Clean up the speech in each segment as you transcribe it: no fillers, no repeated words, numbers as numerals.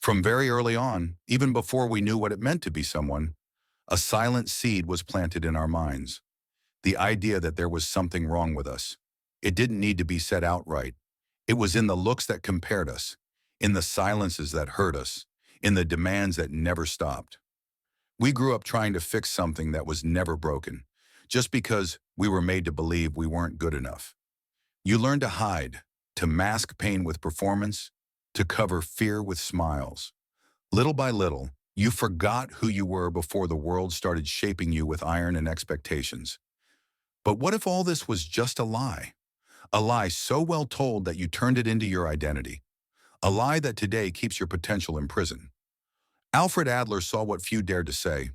From very early on, even before we knew what it meant to be someone, a silent seed was planted in our minds. The idea that there was something wrong with us. It didn't need to be said outright. It was in the looks that compared us, in the silences that hurt us, in the demands that never stopped. We grew up trying to fix something that was never broken, just because we were made to believe we weren't good enough. You learned to hide, to mask pain with performance, to cover fear with smiles. Little by little, you forgot who you were before the world started shaping you with iron and expectations. But what if all this was just a lie? A lie so well told that you turned it into your identity. A lie that today keeps your potential in prison. Alfred Adler saw what few dared to say.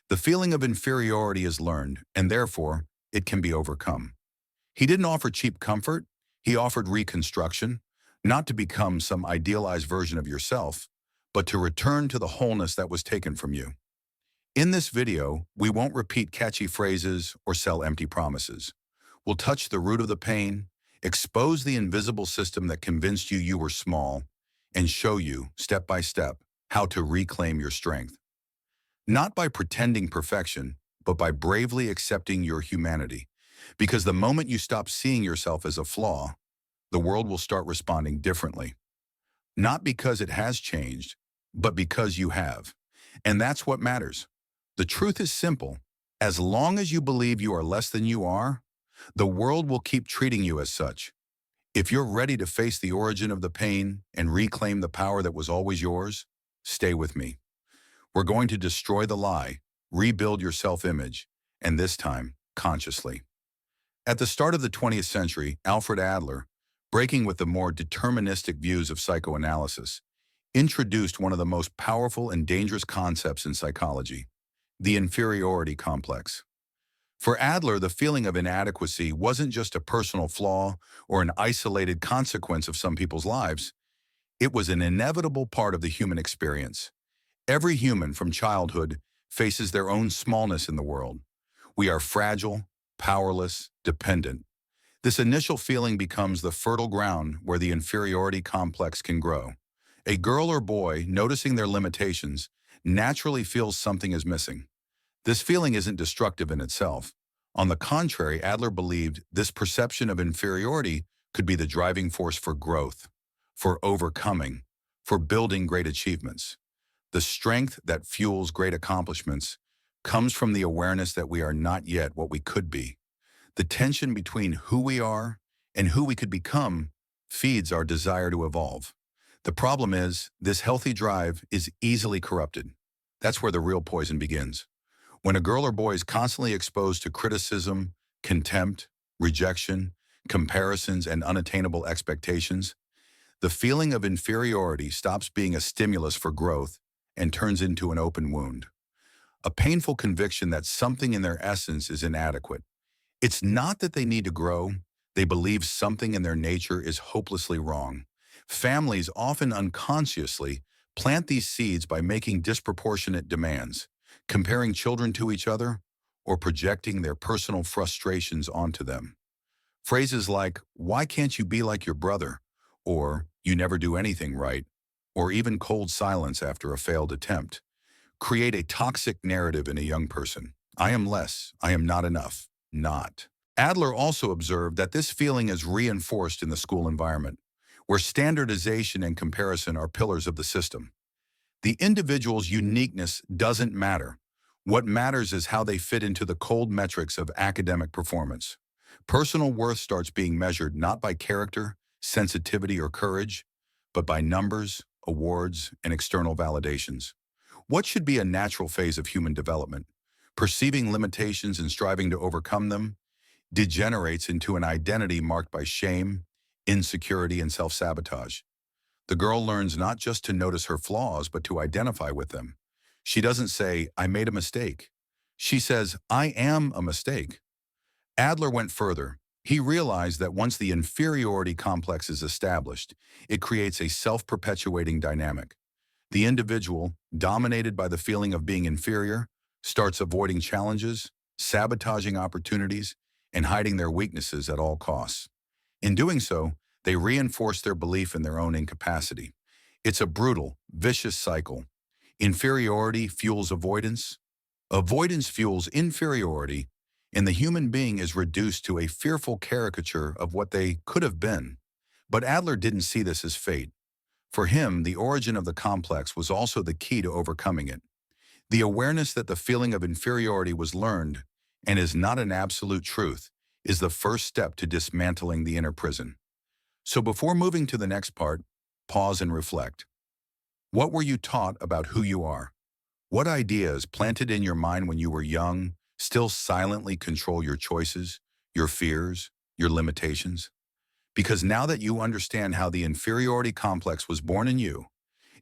The feeling of inferiority is learned, and therefore, it can be overcome. He didn't offer cheap comfort, he offered reconstruction, not to become some idealized version of yourself, but to return to the wholeness that was taken from you. In this video, we won't repeat catchy phrases or sell empty promises. We'll touch the root of the pain, expose the invisible system that convinced you you were small, and show you, step by step, how to reclaim your strength. Not by pretending perfection, but by bravely accepting your humanity. Because the moment you stop seeing yourself as a flaw, the world will start responding differently. Not because it has changed, but because you have. And that's what matters. The truth is simple. As long as you believe you are less than you are, the world will keep treating you as such. If you're ready to face the origin of the pain and reclaim the power that was always yours, stay with me. We're going to destroy the lie, rebuild your self-image, and this time, consciously. At the start of the 20th century, Alfred Adler, breaking with the more deterministic views of psychoanalysis, introduced one of the most powerful and dangerous concepts in psychology, the inferiority complex. For Adler, the feeling of inadequacy wasn't just a personal flaw or an isolated consequence of some people's lives. It was an inevitable part of the human experience. Every human from childhood faces their own smallness in the world. We are fragile, powerless, dependent. This initial feeling becomes the fertile ground where the inferiority complex can grow. A girl or boy, noticing their limitations, naturally feels something is missing. This feeling isn't destructive in itself. On the contrary, Adler believed this perception of inferiority could be the driving force for growth, for overcoming, for building great achievements. The strength that fuels great accomplishments comes from the awareness that we are not yet what we could be. The tension between who we are and who we could become feeds our desire to evolve. The problem is, this healthy drive is easily corrupted. That's where the real poison begins. When a girl or boy is constantly exposed to criticism, contempt, rejection, comparisons, and unattainable expectations, the feeling of inferiority stops being a stimulus for growth and turns into an open wound. A painful conviction that something in their essence is inadequate. It's not that they need to grow, they believe something in their nature is hopelessly wrong. Families often unconsciously plant these seeds by making disproportionate demands, comparing children to each other, or projecting their personal frustrations onto them. Phrases like, "Why can't you be like your brother?" or "You never do anything right," or even cold silence after a failed attempt, create a toxic narrative in a young person. I am less, I am not enough, not. Adler also observed that this feeling is reinforced in the school environment, where standardization and comparison are pillars of the system. The individual's uniqueness doesn't matter. What matters is how they fit into the cold metrics of academic performance. Personal worth starts being measured not by character, sensitivity, or courage, but by numbers, awards, and external validations. What should be a natural phase of human development, perceiving limitations and striving to overcome them, degenerates into an identity marked by shame, insecurity, and self-sabotage. The girl learns not just to notice her flaws, but to identify with them. She doesn't say, "I made a mistake." She says, "I am a mistake." Adler went further. He realized that once the inferiority complex is established, it creates a self-perpetuating dynamic. The individual, dominated by the feeling of being inferior, starts avoiding challenges, sabotaging opportunities, and hiding their weaknesses at all costs. In doing so, they reinforce their belief in their own incapacity. It's a brutal, vicious cycle. Inferiority fuels avoidance. Avoidance fuels inferiority, and the human being is reduced to a fearful caricature of what they could have been. But Adler didn't see this as fate. For him, the origin of the complex was also the key to overcoming it. The awareness that the feeling of inferiority was learned and is not an absolute truth is the first step to dismantling the inner prison. So before moving to the next part, pause and reflect. What were you taught about who you are? What ideas planted in your mind when you were young still silently control your choices, your fears, your limitations? Because now that you understand how the inferiority complex was born in you,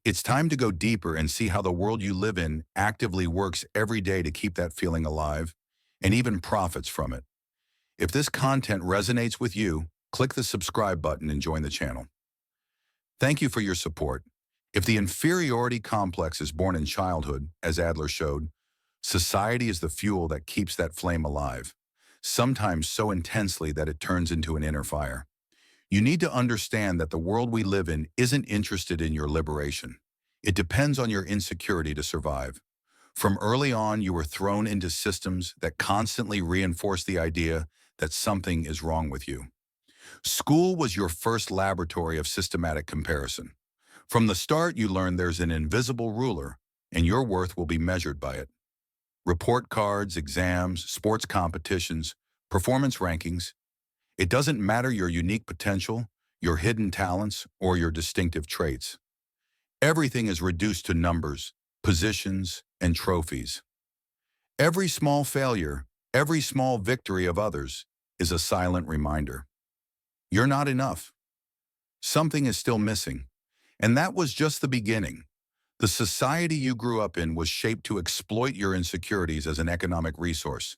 it's time to go deeper and see how the world you live in actively works every day to keep that feeling alive and even profits from it. If this content resonates with you, click the subscribe button and join the channel. Thank you for your support. If the inferiority complex is born in childhood, as Adler showed, society is the fuel that keeps that flame alive, sometimes so intensely that it turns into an inner fire. You need to understand that the world we live in isn't interested in your liberation. It depends on your insecurity to survive. From early on, you were thrown into systems that constantly reinforce the idea that something is wrong with you. School was your first laboratory of systematic comparison. From the start, you learn there's an invisible ruler, and your worth will be measured by it. Report cards, exams, sports competitions, performance rankings. It doesn't matter your unique potential, your hidden talents, or your distinctive traits. Everything is reduced to numbers, positions, and trophies. Every small failure, every small victory of others is a silent reminder. You're not enough. Something is still missing. And that was just the beginning. The society you grew up in was shaped to exploit your insecurities as an economic resource.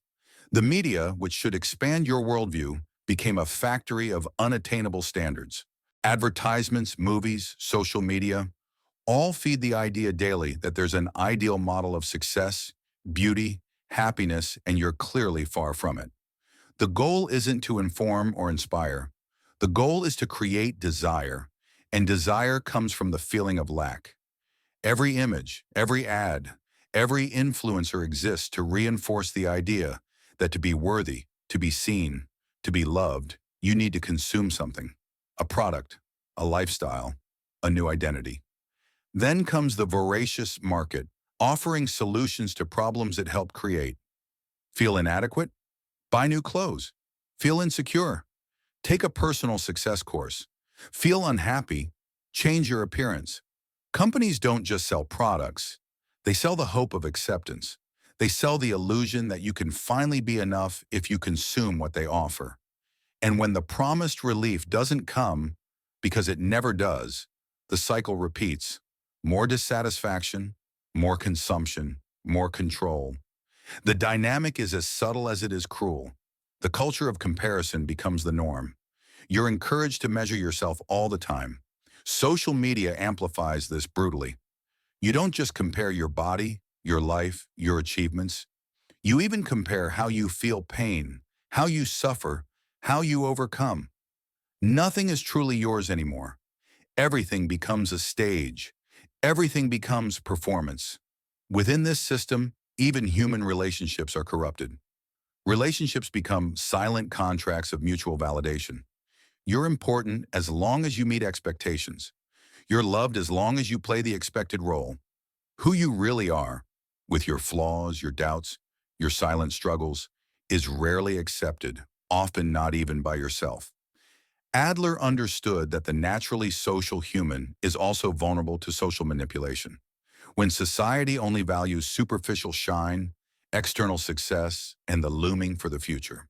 The media, which should expand your worldview, became a factory of unattainable standards. Advertisements, movies, social media, all feed the idea daily that there's an ideal model of success, beauty, happiness, and you're clearly far from it. The goal isn't to inform or inspire. The goal is to create desire, and desire comes from the feeling of lack. Every image, every ad, every influencer exists to reinforce the idea that to be worthy, to be seen, to be loved, you need to consume something, a product, a lifestyle, a new identity. Then comes the voracious market, offering solutions to problems it helped create. Feel inadequate? Buy new clothes. Feel insecure? Take a personal success course. Feel unhappy? Change your appearance. Companies don't just sell products. They sell the hope of acceptance. They sell the illusion that you can finally be enough if you consume what they offer. And when the promised relief doesn't come, because it never does, the cycle repeats. More dissatisfaction, more consumption, more control. The dynamic is as subtle as it is cruel. The culture of comparison becomes the norm. You're encouraged to measure yourself all the time. Social media amplifies this brutally. You don't just compare your body, your life, your achievements. You even compare how you feel pain, how you suffer, how you overcome. Nothing is truly yours anymore. Everything becomes a stage. Everything becomes performance. Within this system, even human relationships are corrupted. Relationships become silent contracts of mutual validation. You're important as long as you meet expectations. You're loved as long as you play the expected role. Who you really are, with your flaws, your doubts, your silent struggles, is rarely accepted, often not even by yourself. Adler understood that the naturally social human is also vulnerable to social manipulation. When society only values superficial shine, external success, and the looming for the future.